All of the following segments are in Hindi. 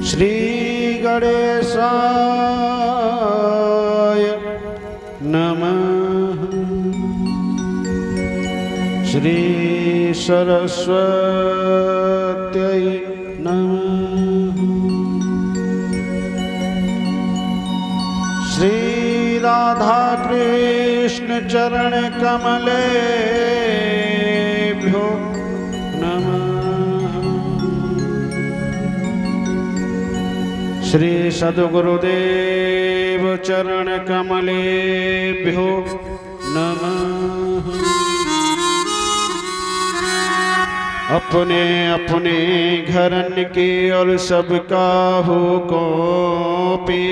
श्री गणेशाय नमः। श्री सरस्वत्यै नमः। श्री राधा कृष्ण चरण कमलेभ्यो नमः। श्री सद्गुरुदेव चरण कमलेभ्यो नमः। अपने अपने घरन की और सबका हो कॉपी,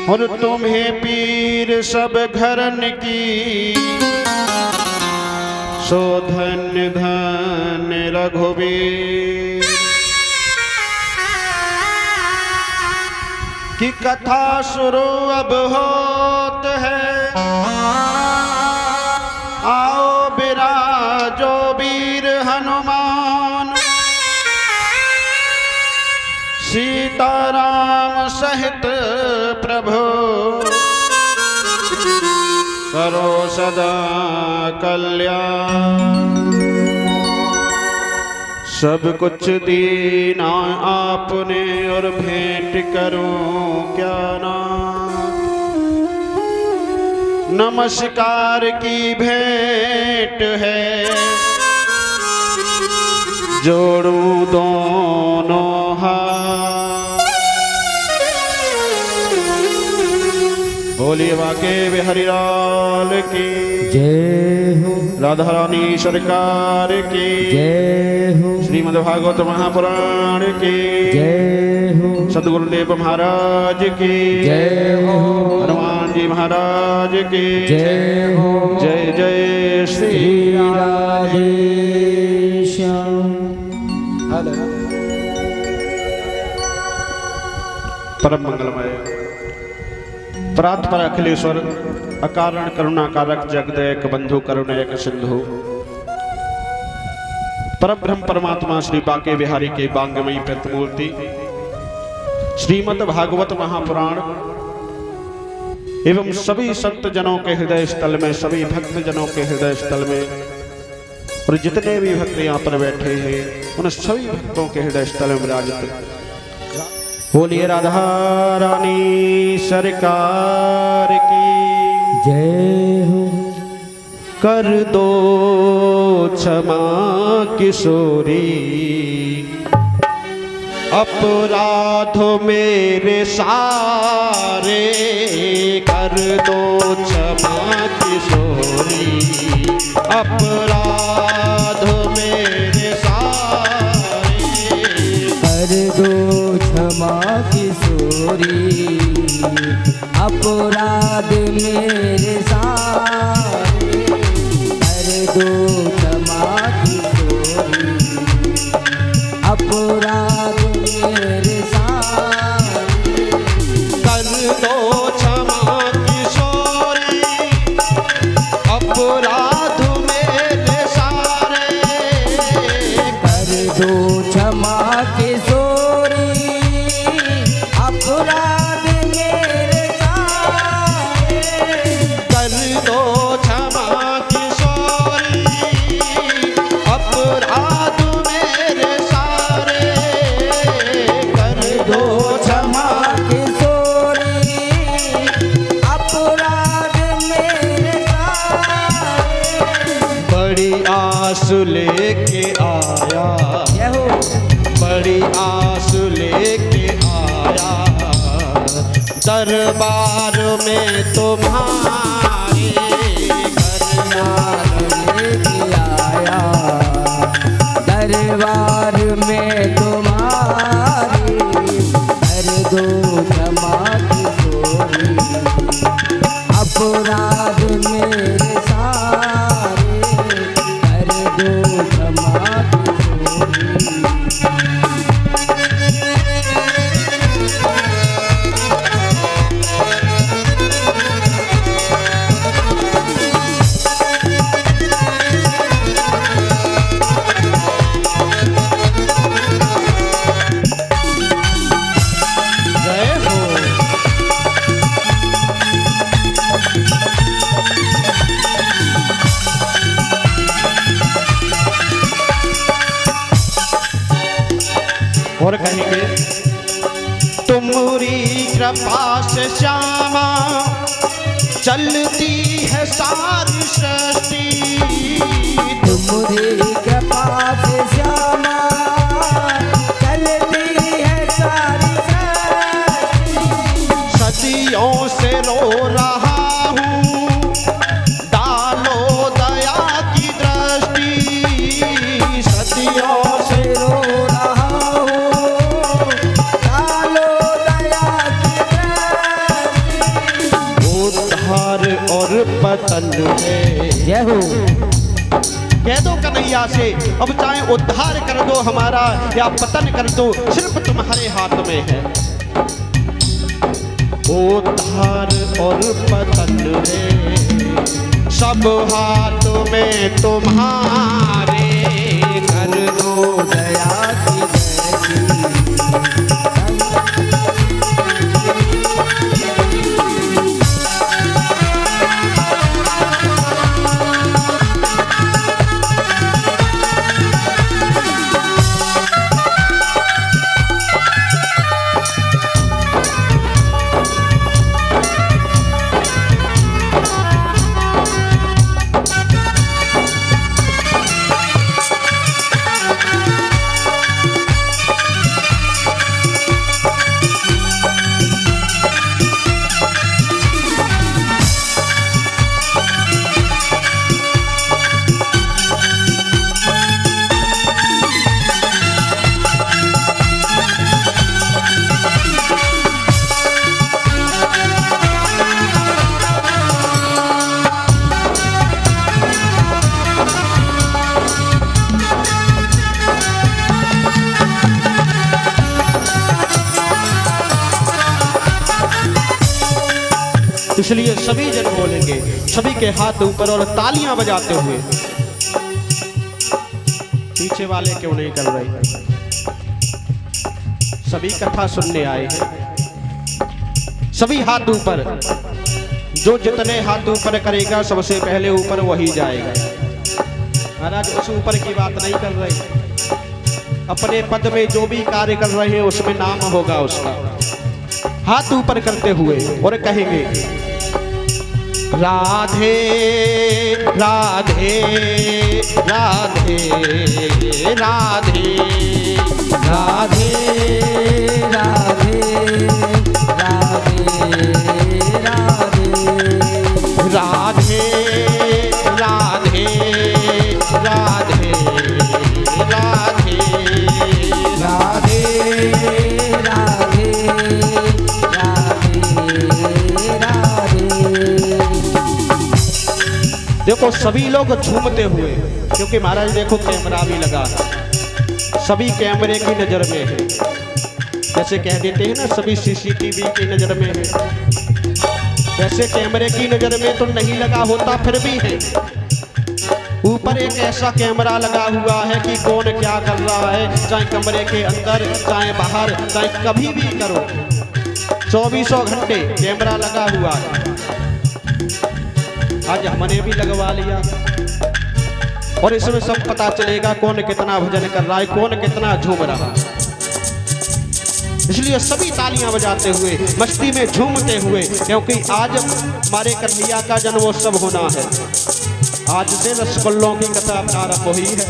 और तुम्हें पीर सब घरन की, सो धन्य धन्य रघुवीर की कथा शुरू अब होत है। आओ बिराजो वीर हनुमान, सीताराम सहित प्रभु, करो सदा कल्याण। सब कुछ दीना आपने, और भेंट करूं क्या नाम। नमस्कार की भेंट है, जोड़ूं दोनों हाथ। बोलिए वाके बिहारी लाल की जय हो। राधा रानी सरकार की जय हो। श्रीमद् भागवत महापुराण की जय हो। सद्गुरुदेव महाराज की जय हो। हनुमान जी महाराज की जय हो। जय जय श्री राधे श्याम। परम मंगलमय परात्पर अखिलेश्वर अकारण करुणा कारक जगदेक बंधु करुणैक सिंधु परब्रह्म परमात्मा श्री बाके बिहारी के बांगमयी प्रतिमूर्ति श्रीमद् भागवत महापुराण एवं सभी संत जनों के हृदय स्थल में, सभी भक्त जनों के हृदय स्थल में, और जितने भी भक्त यहाँ पर बैठे हैं उन सभी भक्तों के हृदय स्थल में विराजित। बोलिए राधा रानी सरकार की जय हो। कर दो क्षमा किशोरी, अपराध मेरे सारे। कर दो क्षमा किशोरी, अपराध मेरे सारे। कर दो क्षमा किशोरी, अपराध मेरे सारे। कर दो क्षमा किशोरी, अपराध मेरे सारे। कर दो क्षमा किशोरी, अपराध मेरे सारे। कर दो क्षमा किशोरी, अपराध मेरे सारे। कर दो क्षमा किशोरी, अपराध मेरे सारे। कर दो क्षमा किशोरी, अपराध मेरे सारे। बड़ी आस लेके आया, जय हो। बड़ी आस लेके आया, दरबार में तुम्हारे। दरबार लेके आया, दरबार में तुम्हारे। कर दो क्षमा किशोरी, अपराध मेरे सारे। कर दो क्षमा किशोरी। और कहेंगे तुम्हारी कृपा से श्यामा चलती है सारी सृष्टि, तुम्हारी कृपा से श्यामा चलती है सारी सृष्टि। सदियों से रो रहा हूँ डालो दया की दृष्टि, सदियों से रो रहा हूँ डालो दया की दृष्टि। उद्धार और पतन है, जय हो। कह दो कन्हैया से अब चाहे उद्धार कर दो हमारा या पतन कर दो, सिर्फ तुम्हारे हाथ में है। उद्धार और पतन है सब हाथ में तुम्हारे, कर दो दया की दृष्टि। इसलिए सभी जन बोलेंगे, सभी के हाथ ऊपर और तालियां बजाते हुए। पीछे वाले क्यों नहीं कर रहे? सभी कथा सुनने आए हैं, सभी हाथ ऊपर। जो जितने हाथ ऊपर करेगा सबसे पहले ऊपर वही जाएगा। महाराज उस ऊपर की बात नहीं कर रहे, अपने पद में जो भी कार्य कर रहे हैं उसमें नाम होगा उसका। हाथ ऊपर करते हुए और कहेंगे राधे राधे राधे राधे राधे राधे राधे राधे राधे राधे राधे राधे राधे राधे देखो सभी लोग झूमते हुए, क्योंकि महाराज देखो कैमरा भी लगा है, सभी कैमरे की नजर में है। जैसे कह देते हैं ना सभी सीसीटीवी की नजर में है, वैसे कैमरे की नजर में तो नहीं लगा होता, फिर भी है। ऊपर एक ऐसा कैमरा लगा हुआ है कि कौन क्या कर रहा है, चाहे कमरे के अंदर चाहे बाहर चाहे कभी भी करो, 24 घंटे कैमरा लगा हुआ है। आज हमने भी लगवा लिया और इसमें सब पता चलेगा कौन कितना भजन कर रहा है, कौन कितना झूम रहा है। इसलिए सभी तालियां बजाते हुए मस्ती में झूमते हुए, क्योंकि आज हमारे कन्हैया का जन्मोत्सव होना है। आज से रसगुल्लों की कथा प्रारंभ हुई है।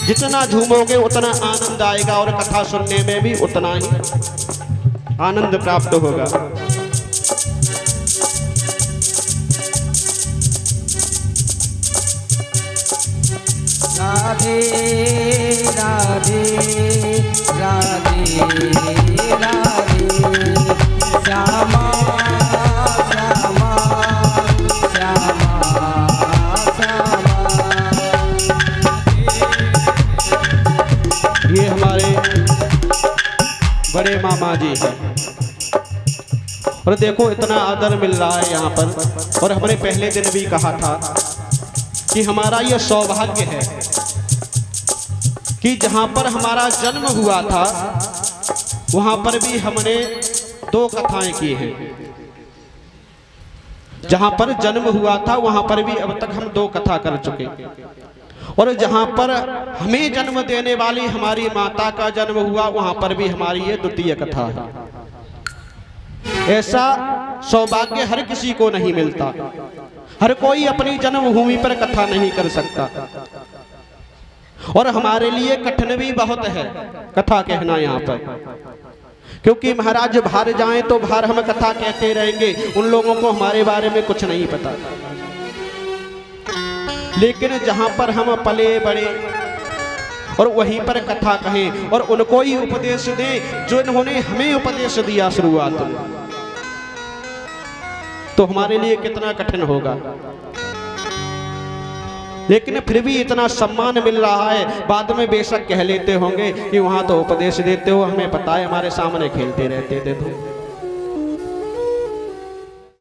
जितना झूमोगे उतना आनंद आएगा और कथा सुनने में भी उतना ही आनंद प्राप्त होगा। राधे राधे राधे राधे श्यामा श्यामा श्यामा श्यामा। ये हमारे बड़े मामा जी हैं और देखो इतना आदर मिल रहा है यहाँ पर। और हमने पहले दिन भी कहा था कि हमारा यह सौभाग्य है कि जहाँ पर हमारा जन्म हुआ था वहाँ पर भी हमने 2 कथाएं की हैं। जहाँ पर जन्म हुआ था वहाँ पर भी अब तक हम 2 कथा कर चुके। और जहां पर हमें जन्म देने वाली हमारी माता का जन्म हुआ वहां पर भी हमारी ये द्वितीय कथा है। ऐसा सौभाग्य हर किसी को नहीं मिलता, हर कोई अपनी जन्मभूमि पर कथा नहीं कर सकता, और हमारे लिए कठिन भी बहुत है कथा कहना यहाँ पर, क्योंकि महाराज बाहर जाएं तो बाहर हम कथा कहते रहेंगे, उन लोगों को हमारे बारे में कुछ नहीं पता। लेकिन जहां पर हम पले बड़े और वहीं पर कथा कहें और उनको ही उपदेश दें जो इन्होंने हमें उपदेश दिया शुरुआत में, तो हमारे लिए कितना कठिन होगा। लेकिन फिर भी इतना सम्मान मिल रहा है, बाद में बेशक कह लेते होंगे कि वहां तो उपदेश देते हो, हमें पता है, हमारे सामने खेलते रहते थे तो।